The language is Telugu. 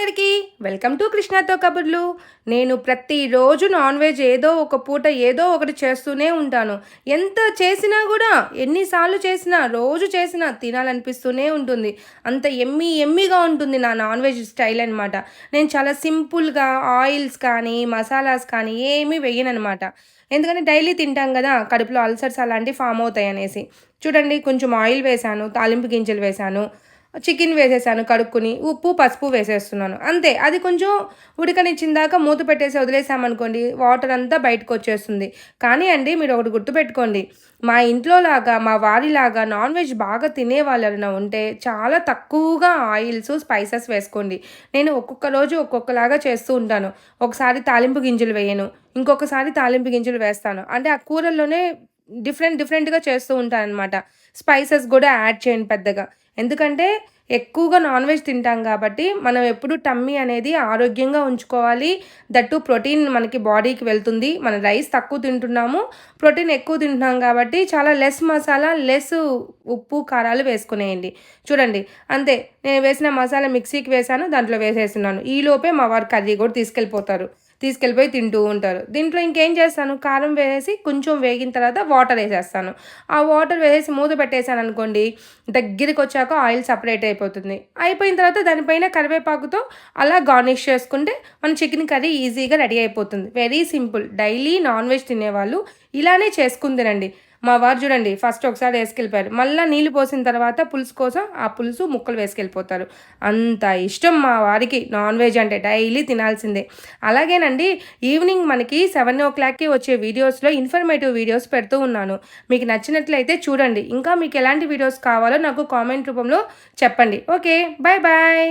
అందరికీ వెల్కమ్ టు కృష్ణతో కబుర్లు. నేను ప్రతిరోజు నాన్ వెజ్ ఏదో ఒక పూట ఏదో ఒకటి చేస్తూనే ఉంటాను. ఎంత చేసినా కూడా ఎన్నిసార్లు చేసినా రోజు చేసినా తినాలనిపిస్తూనే ఉంటుంది. అంత ఎమ్మీగా ఉంటుంది నా నాన్ వెజ్ స్టైల్ అనమాట. నేను చాలా సింపుల్గా ఆయిల్స్ కానీ మసాలాస్ కానీ ఏమీ వేయననమాట. ఎందుకంటే డైలీ తింటాం కదా, కడుపులో అల్సర్స్ అలాంటివి ఫామ్ అవుతాయి అనేసి. చూడండి, కొంచెం ఆయిల్ వేశాను, తాలింపు గింజలు వేశాను, చికెన్ వేసేసాను కడుక్కొని, ఉప్పు, పసుపు వేసేస్తున్నాను. అంతే. అది కొంచెం ఉడకనిచ్చిందాక మూత పెట్టేసి వదిలేసామనుకోండి, వాటర్ అంతా బయటకొచ్చేస్తుంది. కానీ అండి, మీరొకటి గుర్తుపెట్టుకోండి. మా ఇంట్లో లాగా, మా వారిలాగా నాన్ వెజ్ బాగా తినేవాళ్ళు ఎవరైనా ఉంటే చాలా తక్కువగా ఆయిల్స్, స్పైసెస్ వేసుకోండి. నేను ఒక్కొక్క రోజు ఒక్కొక్కలాగా చేస్తూ ఉంటాను. ఒకసారి తాలింపు గింజలు వేయను, ఇంకొకసారి తాలింపు గింజలు వేస్తాను. అంటే ఆ కూరల్లోనే డిఫరెంట్‌గా చేస్తూ ఉంటాననమాట. స్పైసెస్ గూడా యాడ్ చేయను పెద్దగా. ఎందుకంటే ఎక్కువగా నాన్ వెజ్ తింటాం కాబట్టి మనం ఎప్పుడు టమ్మీ అనేది ఆరోగ్యంగా ఉంచుకోవాలి. దట్టు ప్రోటీన్ మనకి బాడీకి వెళ్తుంది. మనం రైస్ తక్కువ తింటున్నాము, ప్రోటీన్ ఎక్కువ తింటున్నాం కాబట్టి చాలా లెస్ మసాలా, లెస్ ఉప్పు, కారాలు వేసుకునేయండి. చూడండి, అంతే. నేను వేసిన మసాలా మిక్సీకి వేశాను, దాంట్లో వేసేస్తున్నాను. ఈలోపే మా వారు కర్రీ కూడా తీసుకెళ్ళిపోయి తింటూ ఉంటారు. దీంట్లో ఇంకేం చేస్తాను, కారం వేసేసి కొంచెం వేగిన తర్వాత వాటర్ వేసేస్తాను. ఆ వాటర్ వేసేసి మూత పెట్టేసాను అనుకోండి, దగ్గరికి వచ్చాక ఆయిల్ సపరేట్ అయిపోతుంది. అయిపోయిన తర్వాత దానిపైన కరివేపాకుతో అలా గార్నిష్ చేసుకుంటే మన చికెన్ కర్రీ ఈజీగా రెడీ అయిపోతుంది. Very simple. Daily non veg తినేవాళ్ళు ఇలానే చేసుకుని తినండి. మా వారు చూడండి, ఫస్ట్ ఒకసారి వేసుకెళ్ళిపోయారు, మళ్ళీ నీళ్ళు పోసిన తర్వాత పులుసు కోసం ఆ పులుసు ముక్కలు వేసుకెళ్ళిపోతారు. అంత ఇష్టం మా వారికి నాన్ వెజ్ అంటే, డైలీ తినాల్సిందే. అలాగేనండి, ఈవినింగ్ మనకి 7:00కి వచ్చే వీడియోస్లో ఇన్ఫర్మేటివ్ వీడియోస్ పెడుతూ ఉన్నాను. మీకు నచ్చినట్లయితే చూడండి. ఇంకా మీకు ఎలాంటి వీడియోస్ కావాలో నాకు కామెంట్ రూపంలో చెప్పండి. Okay, bye bye.